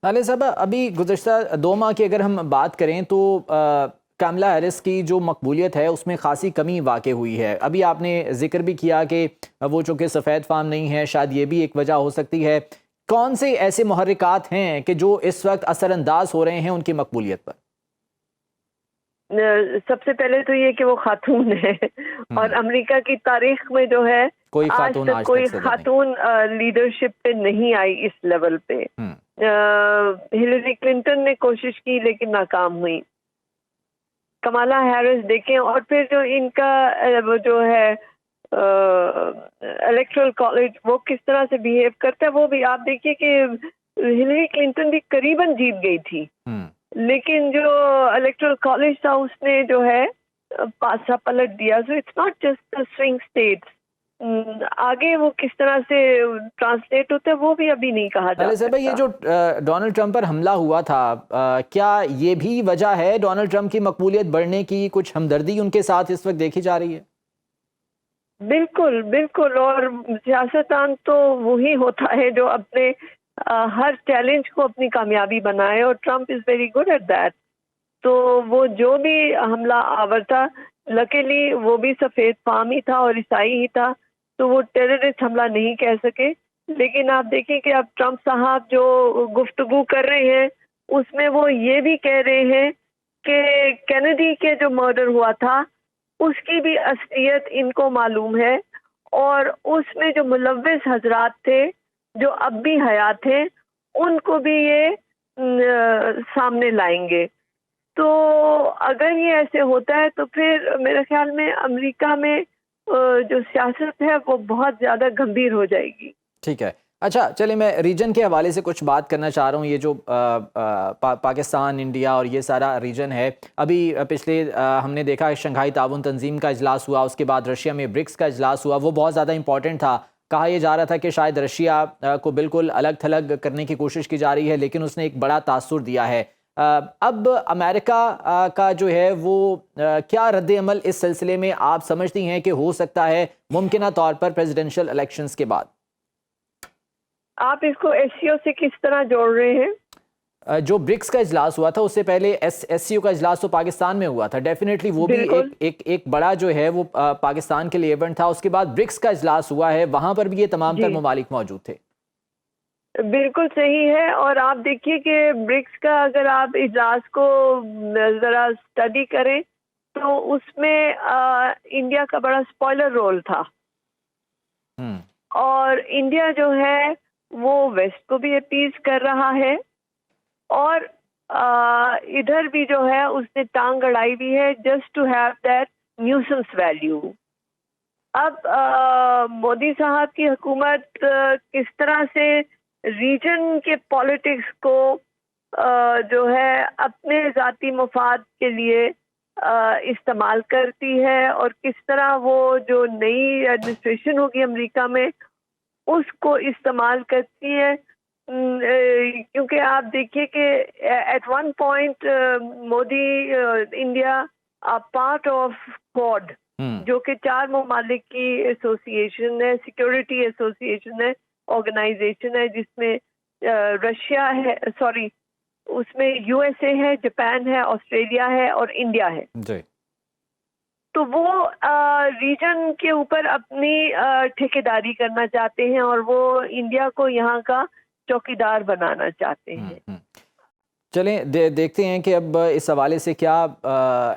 نالے صاحب، ابھی گزشتہ 2 ماہ کی اگر ہم بات کریں تو کملا ہیرس کی جو مقبولیت ہے اس میں خاصی کمی واقع ہوئی ہے۔ ابھی آپ نے ذکر بھی کیا کہ وہ چونکہ سفید فام نہیں ہے، شاید یہ بھی ایک وجہ ہو سکتی ہے۔ کون سے ایسے محرکات ہیں کہ جو اس وقت اثر انداز ہو رہے ہیں ان کی مقبولیت پر؟ سب سے پہلے تو یہ کہ وہ خاتون ہے، اور امریکہ کی تاریخ میں جو ہے کوئی آج خاتون تک کوئی خاتون لیڈرشپ پہ نہیں آئی اس لیول پہ۔ ہلری کلنٹن نے کوشش کی لیکن ناکام ہوئی۔ کمالا ہیرس دیکھیں، اور پھر جو ان کا وہ جو ہے الیکٹرل کالج وہ کس طرح سے بیہیو کرتا ہے، وہ بھی آپ دیکھیے کہ ہلری کلنٹن بھی قریباً جیت گئی تھی، لیکن جو الیکٹرل کالج تھا اس نے جو ہے پاسا پلٹ دیا۔ So it's not just swing states, آگے وہ کس طرح سے ٹرانسلیٹ ہوتا ہے وہ بھی ابھی نہیں کہا جا سکتا۔ یہ جو ڈونلڈ ٹرمپ پر حملہ ہوا تھا، کیا یہ بھی وجہ ہے ڈونلڈ ٹرمپ کی مقبولیت بڑھنے کی؟ کچھ ہمدردی ان کے ساتھ اس وقت دیکھی جا رہی ہے؟ بالکل بالکل، اور سیاستدان تو وہی ہوتا ہے جو اپنے ہر چیلنج کو اپنی کامیابی بنائے، اور Trump is very good at that. تو وہ جو بھی حملہ آور تھا، لکیلی وہ بھی سفید فام ہی تھا اور عیسائی ہی تھا، تو وہ ٹیررسٹ حملہ نہیں کہہ سکے۔ لیکن آپ دیکھیں کہ اب ٹرمپ صاحب جو گفتگو کر رہے ہیں اس میں وہ یہ بھی کہہ رہے ہیں کہ کینیڈی کے جو مرڈر ہوا تھا اس کی بھی اصلیت ان کو معلوم ہے، اور اس میں جو ملوث حضرات تھے جو اب بھی حیات ہیں ان کو بھی یہ سامنے لائیں گے۔ تو اگر یہ ایسے ہوتا ہے تو پھر میرے خیال میں امریکہ میں جو سیاست ہے وہ بہت زیادہ گمبھیر ہو جائے گی۔ ٹھیک ہے، اچھا چلیں میں ریجن کے حوالے سے کچھ بات کرنا چاہ رہا ہوں۔ یہ جو پاکستان، انڈیا اور یہ سارا ریجن ہے، ابھی پچھلے ہم نے دیکھا شنگھائی تعاون تنظیم کا اجلاس ہوا، اس کے بعد رشیا میں برکس کا اجلاس ہوا، وہ بہت زیادہ امپورٹنٹ تھا۔ کہا یہ جا رہا تھا کہ شاید رشیا کو بالکل الگ تھلگ کرنے کی کوشش کی جا رہی ہے، لیکن اس نے ایک بڑا تاثر دیا ہے۔ اب امریکہ کا جو ہے وہ کیا رد عمل اس سلسلے میں آپ سمجھتی ہیں کہ ہو سکتا ہے ممکنہ طور پر پریزیڈنشل الیکشنز کے بعد؟ آپ اس کو ایس سی او سے کس طرح جوڑ رہے ہیں؟ جو برکس کا اجلاس ہوا تھا اس سے پہلے ایس سی او کا اجلاس تو پاکستان میں ہوا تھا، ڈیفینیٹلی وہ بھی ایک بڑا جو ہے وہ پاکستان کے لیے ایونٹ تھا. اس کے بعد برکس کا اجلاس ہوا ہے، وہاں پر بھی یہ تمام تر ممالک موجود تھے. بالکل صحیح ہے. اور آپ دیکھیے کہ برکس کا اگر آپ اجلاس کو ذرا اسٹڈی کریں تو اس میں انڈیا کا بڑا اسپوائلر رول تھا، اور انڈیا جو ہے وہ ویسٹ کو بھی اپیز کر رہا ہے، اور ادھر بھی جو ہے اس نے ٹانگ اڑائی بھی ہے just to have that nuisance value. اب مودی صاحب کی حکومت کس طرح سے ریجن کے پالیٹکس کو جو ہے اپنے ذاتی مفاد کے لیے استعمال کرتی ہے، اور کس طرح وہ جو نئی ایڈمنسٹریشن ہوگی امریکہ میں اس کو استعمال کرتی ہے. کیونکہ آپ دیکھیے کہ at one point Modi India part of Quad, جو کہ 4 ممالک کی ایسوسیشن ہے، سیکورٹی ایسوسیشن ہے، آرگنائزیشن ہے، جس میں رشیا ہے، سوری اس میں یو ایس اے ہے، جاپان ہے، آسٹریلیا ہے اور انڈیا ہے. تو وہ ریجن کے اوپر اپنی ٹھیکیداری کرنا چاہتے ہیں، اور وہ انڈیا کو یہاں کا چوکیدار بنانا چاہتے ہیں. چلیں دیکھتے ہیں کہ اب اس حوالے سے کیا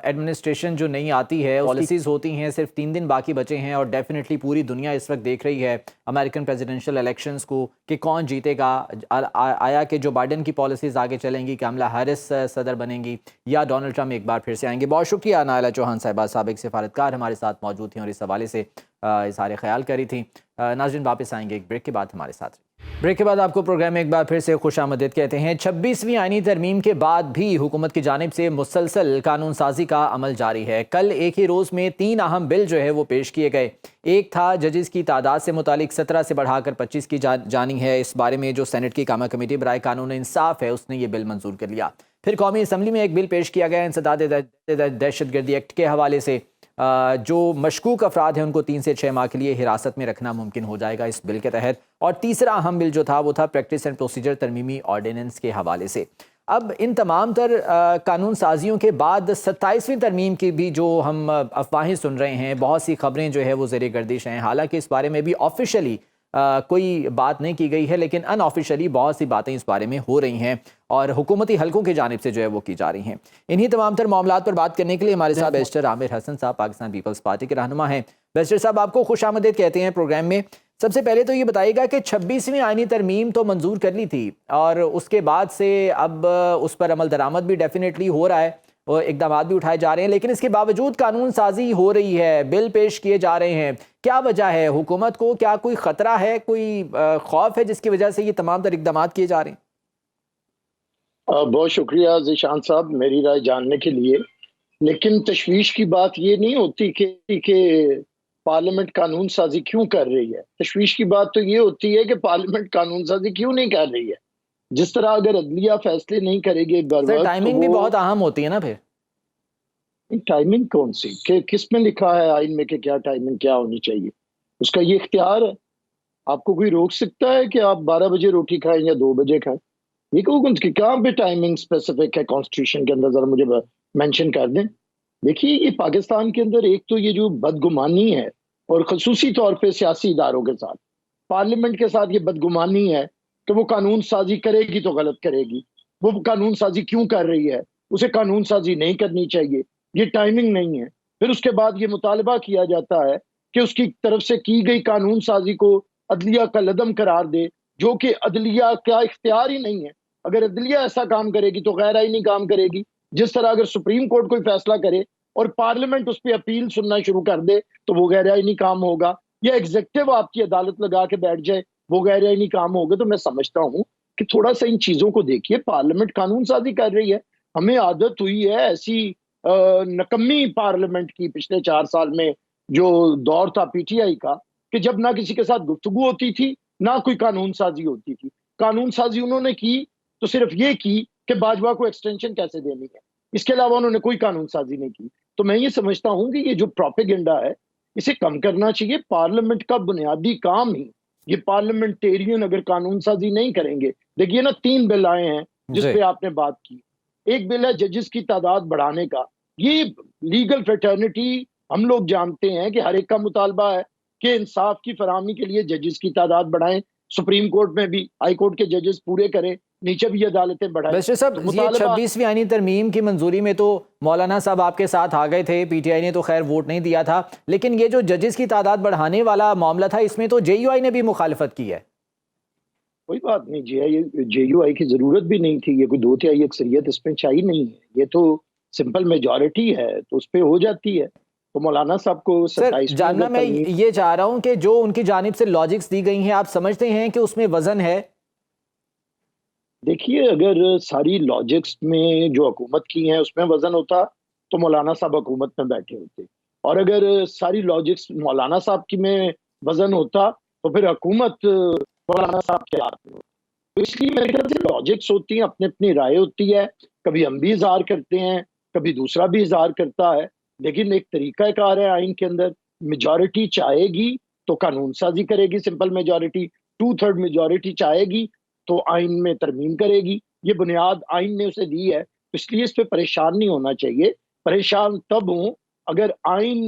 ایڈمنسٹریشن جو نہیں آتی ہے، پالیسیز ہوتی ہیں، صرف 3 دن باقی بچے ہیں، اور ڈیفینیٹلی پوری دنیا اس وقت دیکھ رہی ہے امریکن پریزیڈنشل الیکشنز کو کہ کون جیتے گا. آیا کہ جو بائیڈن کی پالیسیز آگے چلیں گی، کملا ہیرس صدر بنیں گی، یا ڈونلڈ ٹرمپ ایک بار پھر سے آئیں گے. بہت شکریہ نائلہ چوہان صاحبہ، سابق سفارتکار ہمارے ساتھ موجود تھیں اور اس حوالے سے اظہار خیال کری تھیں. ناظرین واپس آئیں گے ایک بریک کے بعد ہمارے ساتھ. بریک کے بعد آپ کو پروگرام میں ایک بار پھر سے خوش آمدید کہتے ہیں. 26ویں آئینی ترمیم کے بعد بھی حکومت کی جانب سے مسلسل قانون سازی کا عمل جاری ہے. کل ایک ہی روز میں 3 اہم بل جو ہے وہ پیش کیے گئے. ایک تھا ججز کی تعداد سے متعلق 17 سے بڑھا کر 25 کی جانی ہے. اس بارے میں جو سینٹ کی قائمہ کمیٹی برائے قانون انصاف ہے اس نے یہ بل منظور کر لیا. پھر قومی اسمبلی میں ایک بل پیش کیا گیا انسداد دہشت گردی ایکٹ کے حوالے سے. جو مشکوک افراد ہیں ان کو 3 سے 6 ماہ کے لیے حراست میں رکھنا ممکن ہو جائے گا اس بل کے تحت. اور تیسرا اہم بل جو تھا وہ تھا پریکٹس اینڈ پروسیجر ترمیمی آرڈیننس کے حوالے سے. اب ان تمام تر قانون سازیوں کے بعد 27ویں ترمیم کی بھی جو ہم افواہیں سن رہے ہیں، بہت سی خبریں جو ہے وہ زیر گردش ہیں. حالانکہ اس بارے میں بھی آفیشلی کوئی بات نہیں کی گئی ہے، لیکن ان آفیشلی بہت سی باتیں اس بارے میں ہو رہی ہیں اور حکومتی حلقوں کی جانب سے جو ہے وہ کی جا رہی ہیں. انہی تمام تر معاملات پر بات کرنے کے لیے ہمارے ساتھ بیرسٹر عامر حسن صاحب پاکستان پیپلز پارٹی کے رہنما ہیں. بیرسٹر صاحب آپ کو خوش آمدید کہتے ہیں پروگرام میں. سب سے پہلے تو یہ بتائیے گا کہ 26ویں آئینی ترمیم تو منظور کر لی تھی، اور اس کے بعد سے اب اس پر عمل درآمد بھی ڈیفینیٹلی ہو رہا ہے اور اقدامات بھی اٹھائے جا رہے ہیں، لیکن اس کے باوجود قانون سازی ہو رہی ہے، بل پیش کیے جا رہے ہیں. کیا وجہ ہے؟ حکومت کو کیا کوئی خطرہ ہے، کوئی خوف ہے جس کی وجہ سے یہ تمام تر اقدامات کیے جا رہے ہیں؟ بہت شکریہ ذیشان صاحب میری رائے جاننے کے لیے. لیکن تشویش کی بات یہ نہیں ہوتی کہ پارلیمنٹ قانون سازی کیوں کر رہی ہے. تشویش کی بات تو یہ ہوتی ہے کہ پارلیمنٹ قانون سازی کیوں نہیں کر رہی ہے. جس طرح اگر عدلیہ فیصلے نہیں کرے گی بر وقت، ٹائمنگ بھی بہت اہم ہوتی ہے نا. پھر ٹائمنگ کون سی، کہ کس میں لکھا ہے آئین میں کہ کیا ٹائمنگ کیا ہونی چاہیے؟ اس کا یہ اختیار ہے. آپ کو کوئی روک سکتا ہے کہ آپ 12 بجے روٹی کھائیں یا 2 بجے کھائیں؟ یہ کہاں پہ ٹائمنگ اسپیسیفک ہے کانسٹیٹیوشن کے اندر؟ ذرا مجھے مینشن کر دیں. دیکھیے یہ پاکستان کے اندر ایک تو یہ جو بدگمانی ہے، اور خصوصی طور پہ سیاسی اداروں کے ساتھ، پارلیمنٹ کے ساتھ یہ بدگمانی ہے کہ وہ قانون سازی کرے گی تو غلط کرے گی. وہ قانون سازی کیوں کر رہی ہے؟ اسے قانون سازی نہیں کرنی چاہیے، یہ ٹائمنگ نہیں ہے. پھر اس کے بعد یہ مطالبہ کیا جاتا ہے کہ اس کی طرف سے کی گئی قانون سازی کو عدلیہ کا لدم قرار دے، جو کہ عدلیہ کا اختیار ہی نہیں ہے. اگر عدلیہ ایسا کام کرے گی تو غیر آئینی کام کرے گی. جس طرح اگر سپریم کورٹ کوئی فیصلہ کرے اور پارلیمنٹ اس پہ اپیل سننا شروع کر دے تو وہ غیر آئینی کام ہوگا، یا ایگزیکٹو آپ کی عدالت لگا کے بیٹھ جائے وہ غیر آئینی کام ہوگا. تو میں سمجھتا ہوں کہ تھوڑا سا ان چیزوں کو دیکھیے. پارلیمنٹ قانون سازی کر رہی ہے، ہمیں عادت ہوئی ہے ایسی نکمی پارلیمنٹ کی پچھلے 4 سال میں جو دور تھا پی ٹی آئی کا، کہ جب نہ کسی کے ساتھ گفتگو ہوتی تھی نہ کوئی قانون سازی ہوتی تھی. قانون سازی انہوں نے کی تو صرف یہ کی کہ باجوہ کو ایکسٹینشن کیسے دینی ہے. اس کے علاوہ انہوں نے کوئی قانون سازی نہیں کی. تو میں یہ سمجھتا ہوں کہ یہ جو پروپیگنڈا ہے اسے کم کرنا چاہیے. پارلیمنٹ کا بنیادی کام ہی یہ پارلیمنٹیرین اگر قانون سازی نہیں کریں گے. دیکھیے نا 3 بل آئے ہیں جس پہ آپ نے بات کی. ایک بل ہے ججز کی تعداد بڑھانے کا. یہ لیگل فریٹرنٹی ہم لوگ جانتے ہیں کہ ہر ایک کا مطالبہ ہے کہ انصاف کی فراہمی کے لیے ججز کی تعداد بڑھائیں. سپریم کورٹ میں بھی ہائی کورٹ کے ججز پورے کریں, نیچے بھی عدالتیں بڑھائیں. بشیر صاحب, یہ 26ویں آئینی ترمیم کی منظوری میں تو مولانا صاحب آپ کے ساتھ آ گئے تھے, پی ٹی آئی نے تو خیر ووٹ نہیں دیا تھا, لیکن یہ جو ججز کی تعداد بڑھانے والا معاملہ تھا اس میں تو جے یو آئی نے بھی مخالفت کی ہے. کوئی بات نہیں, جے یو آئی کی ضرورت بھی نہیں تھی. یہ کوئی 2/3 اکثریت اس میں چاہیے نہیں ہے, یہ تو سمپل میجورٹی ہے تو اس پہ ہو جاتی ہے. تو مولانا صاحب کو سر جاننا میں یہ چاہ رہا ہوں کہ جو ان کی جانب سے لاجکس دی گئی ہیں آپ سمجھتے ہیں کہ اس میں وزن ہے؟ دیکھیے اگر ساری لاجکس میں جو حکومت کی ہیں اس میں وزن ہوتا تو مولانا صاحب حکومت میں بیٹھے ہوتے, اور اگر ساری لاجکس مولانا صاحب کی میں وزن ہوتا تو پھر حکومت مولانا صاحب کے ہاتھ میں. تو اس لیے میرے خیال سے لاجکس ہوتی ہیں, اپنی اپنی رائے ہوتی ہے. کبھی ہم بھی اظہار کرتے ہیں, کبھی دوسرا بھی اظہار کرتا ہے, لیکن ایک طریقہ کار ہے آئین کے اندر. میجورٹی چاہے گی تو قانون سازی کرے گی, سمپل میجورٹی. 2/3 میجورٹی چاہے گی تو آئین میں ترمیم کرے گی. یہ بنیاد آئین نے اسے دی ہے, اس لیے اس پہ پریشان نہیں ہونا چاہیے. پریشان تب ہوں اگر آئین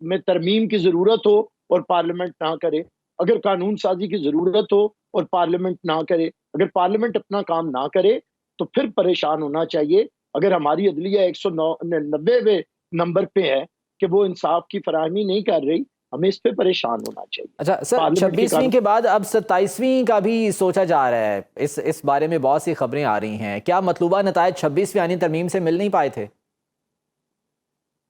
میں ترمیم کی ضرورت ہو اور پارلیمنٹ نہ کرے, اگر قانون سازی کی ضرورت ہو اور پارلیمنٹ نہ کرے. اگر پارلیمنٹ اپنا کام نہ کرے تو پھر پریشان ہونا چاہیے. اگر ہماری عدلیہ 190ویں نمبر پہ ہے کہ وہ انصاف کی فراہمی نہیں کر رہی, ہمیں اس پہ پریشان ہونا چاہیے. اچھا سر, 26ویں کے بعد اب 27ویں کا بھی سوچا جا رہا ہے. اس بارے میں بہت سی خبریں آ رہی ہیں. کیا مطلوبہ نتائج 26ویں آئینی ترمیم سے مل نہیں پائے تھے؟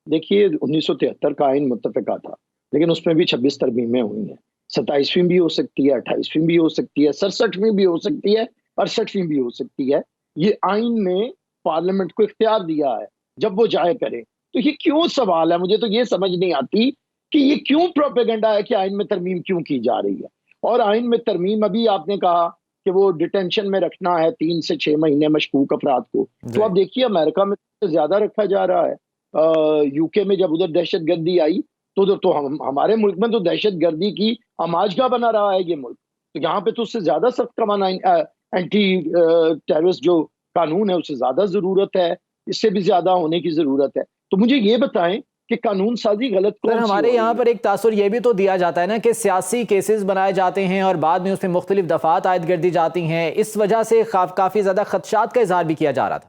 دیکھیے 1973 کا آئین متفقہ تھا, لیکن اس میں بھی 26 ترمیمیں ہوئی ہیں. 27ویں بھی ہو سکتی ہے, 28ویں بھی ہو سکتی ہے, 67ویں بھی ہو سکتی ہے, 68ویں بھی ہو سکتی ہے. یہ آئین نے پارلیمنٹ کو اختیار دیا ہے, جب وہ چاہے کرے. تو یہ کیوں سوال ہے, مجھے تو یہ سمجھ نہیں آتی کہ یہ کیوں پروپیگنڈا ہے کہ آئین میں ترمیم کیوں کی جا رہی ہے. اور آئین میں ترمیم ابھی آپ نے کہا کہ وہ ڈیٹینشن میں رکھنا ہے 3 سے 6 مہینے مشکوک افراد کو. تو آپ دیکھیے امریکہ میں زیادہ رکھا جا رہا ہے. یو کے میں جب ادھر دہشت گردی آئی تو ہمارے ملک میں تو دہشت گردی کی آماجگاہ بنا رہا ہے یہ ملک. تو یہاں پہ تو اس سے زیادہ سخت اینٹی ٹیررسٹ جو قانون ہے اس سے زیادہ ضرورت ہے, اس سے بھی زیادہ ہونے کی ضرورت ہے. تو مجھے یہ بتائیں کہ قانون سازی غلط کون سی؟ ہمارے یہاں پر ایک تاثر یہ بھی تو دیا جاتا ہے نا کہ سیاسی کیسز بنائے جاتے ہیں اور بعد میں اس میں مختلف دفعات عائد کر دی جاتی ہیں, اس وجہ سے کافی زیادہ خدشات کا اظہار بھی کیا جا رہا تھا.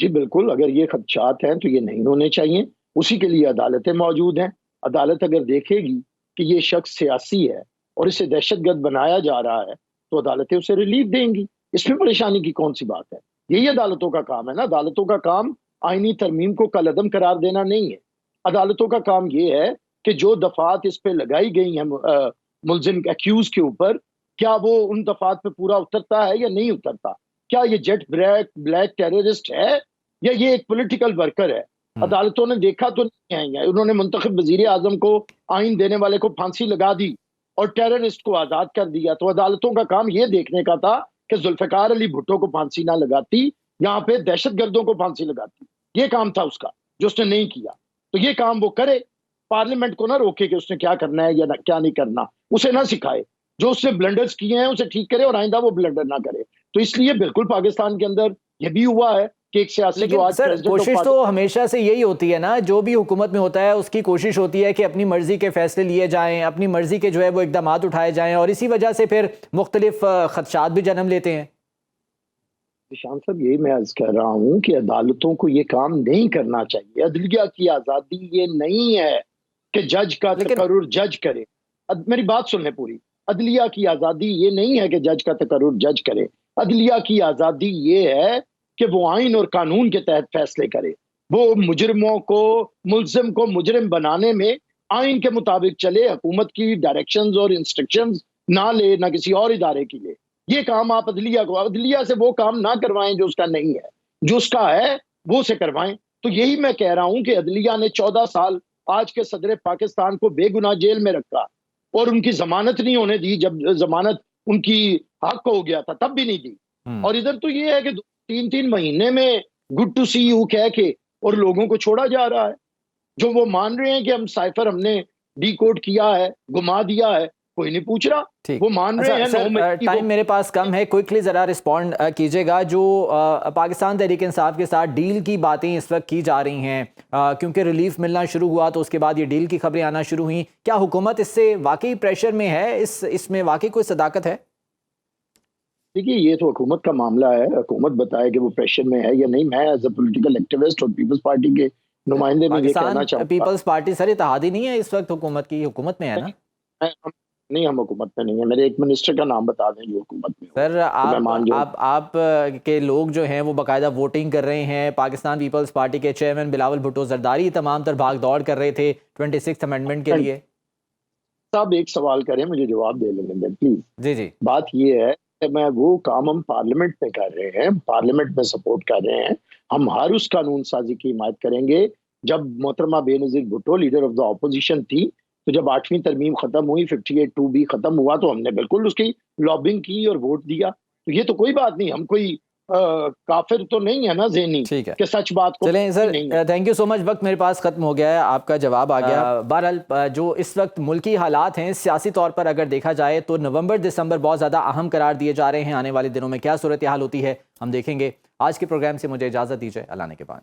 جی بالکل, اگر یہ خدشات ہیں تو یہ نہیں ہونے چاہیے. اسی کے لیے عدالتیں موجود ہیں. عدالت اگر دیکھے گی کہ یہ شخص سیاسی ہے اور اسے دہشت گرد بنایا جا رہا ہے تو عدالتیں اسے ریلیف دیں گی. اس میں پریشانی کی کون سی بات ہے؟ یہی عدالتوں کا کام ہے نا. عدالتوں کا کام آئینی ترمیم کو کالعدم قرار دینا نہیں ہے. عدالتوں کا کام یہ ہے کہ جو دفعات اس پہ لگائی گئی ہیں ملزم ایکیوز کے اوپر, کیا وہ ان دفعات پہ پورا اترتا ہے یا نہیں اترتا. کیا یہ جیٹ بلیک ٹیررسٹ ہے یا یہ ایک پولیٹیکل ورکر ہے. عدالتوں نے دیکھا تو نہیں ہے. انہوں نے منتخب وزیر اعظم کو آئین دینے والے کو پھانسی لگا دی اور ٹیررسٹ کو آزاد کر دیا. تو عدالتوں کا کام یہ دیکھنے کا تھا کہ ذوالفقار علی بھٹو کو پھانسی نہ لگاتی, یہاں پہ دہشت گردوں کو پھانسی لگاتی. یہ کام تھا اس کا جو اس نے نہیں کیا. تو یہ کام وہ کرے, پارلیمنٹ کو نہ روکے کہ اس نے کیا کرنا ہے یا کیا نہیں کرنا, اسے نہ سکھائے. جو اس نے بلنڈرز کیے ہیں اسے ٹھیک کرے اور آئندہ وہ بلنڈر نہ کرے. تو اس لیے بالکل پاکستان کے اندر یہ بھی ہوا ہے کہ ایک سیاسی جو آج سر کوشش تو ہمیشہ سے یہی ہوتی ہے نا, جو بھی حکومت میں ہوتا ہے اس کی کوشش ہوتی ہے کہ اپنی مرضی کے فیصلے لیے جائیں, اپنی مرضی کے جو ہے وہ اقدامات اٹھائے جائیں, اور اسی وجہ سے پھر مختلف خدشات بھی جنم لیتے ہیں. شان صاحب یہی میں عرض کر رہا ہوں کہ عدالتوں کو یہ کام نہیں کرنا چاہیے. عدلیہ کی آزادی یہ نہیں ہے کہ جج کا تقرر جج کرے. میری بات سنیں پوری. عدلیہ کی آزادی یہ نہیں ہے کہ جج کا تقرر جج کرے. عدلیہ کی آزادی یہ ہے کہ وہ آئین اور قانون کے تحت فیصلے کرے. وہ مجرموں کو, ملزم کو مجرم بنانے میں آئین کے مطابق چلے, حکومت کی ڈائریکشنز اور انسٹرکشنز نہ لے, نہ کسی اور ادارے کی لے. یہ کام آپ عدلیہ سے وہ کام نہ کروائیں جو اس کا نہیں ہے. جو اس کا ہے وہ اسے کروائیں. تو یہی میں کہہ رہا ہوں کہ عدلیہ نے 14 سال آج کے صدر پاکستان کو بے گناہ جیل میں رکھا اور ان کی ضمانت نہیں ہونے دی. جب ضمانت ان کی حق ہو گیا تھا تب بھی نہیں دی. اور ادھر تو یہ ہے کہ 3 مہینے میں گڈ ٹو سی یو کہہ کے اور لوگوں کو چھوڑا جا رہا ہے، جو وہ مان رہے ہیں کہ ہم سائفر ہم نے ڈی کوڈ کیا ہے، گما دیا ہے، کوئی نہیں پوچھ رہا، ٹھیک، وہ مان رہے ہیں سر ٹائم میرے پاس کم ہے، کوئکلی ذرا رسپونڈ کیجیے گا. جو پاکستان تحریک انصاف کے ساتھ ڈیل کی باتیں اس وقت کی جا رہی ہیں، کیونکہ ریلیف ملنا شروع ہوا تو اس کے بعد یہ ڈیل کی خبریں آنا شروع ہوئیں، کیا حکومت اس سے واقعی پریشر میں ہے؟ اس میں واقعی کوئی صداقت ہے؟ دیکھیے یہ تو حکومت کا معاملہ ہے، حکومت بتائے کہ وہ پریشر میں ہے یا نہیں. میں ایز اے پولیٹیکل ایکٹیوسٹ اور پیپلز پارٹی کے نمائندے میں یہ کہنا چاہوں گا، پیپلز پارٹی سر اتحادی نہیں ہے اس وقت حکومت کی، حکومت میں ہے نا؟ نہیں، ہم حکومت میں نہیں ہے. میرے ایک منسٹر کا نام بتا دیں جو حکومت میں ہو. سر آپ کے لوگ جو ہیں وہ باقاعدہ ووٹنگ کر رہے ہیں، پاکستان پیپلز پارٹی کے چیئرمین بلاول بھٹو زرداری تمام تر بھاگ دوڑ کر رہے تھے 26 امینڈمنٹ کے لیے. صاحب ایک سوال کریں، مجھے جواب دے لیں گے پلیز. جی بات یہ ہے کہ میں وہ کام ہم پارلیمنٹ میں کر رہے ہیں، پارلیمنٹ میں سپورٹ کر رہے ہیں. ہم ہر اس قانون سازی کی حمایت کریں گے. جب محترمہ Benazir Bhutto leader of the opposition تھی تو جب 8ویں ترمیم ختم ہوئی، 58(2)B ختم ہوا تو ہم نے بالکل اس کی لابنگ کی اور ووٹ دیا. تو یہ تو کوئی بات نہیں، ہم کوئی کافر تو نہیں ہے نا ذہنی کہ سچ بات کو. چلیں سر، تھینک یو سو مچ، وقت میرے پاس ختم ہو گیا ہے، آپ کا جواب آ گیا. بہرحال جو اس وقت ملکی حالات ہیں سیاسی طور پر اگر دیکھا جائے تو نومبر دسمبر بہت زیادہ اہم قرار دیے جا رہے ہیں. آنے والے دنوں میں کیا صورتحال ہوتی ہے ہم دیکھیں گے. آج کے پروگرام سے مجھے اجازت دیجیے، اللہ نے کے بعد.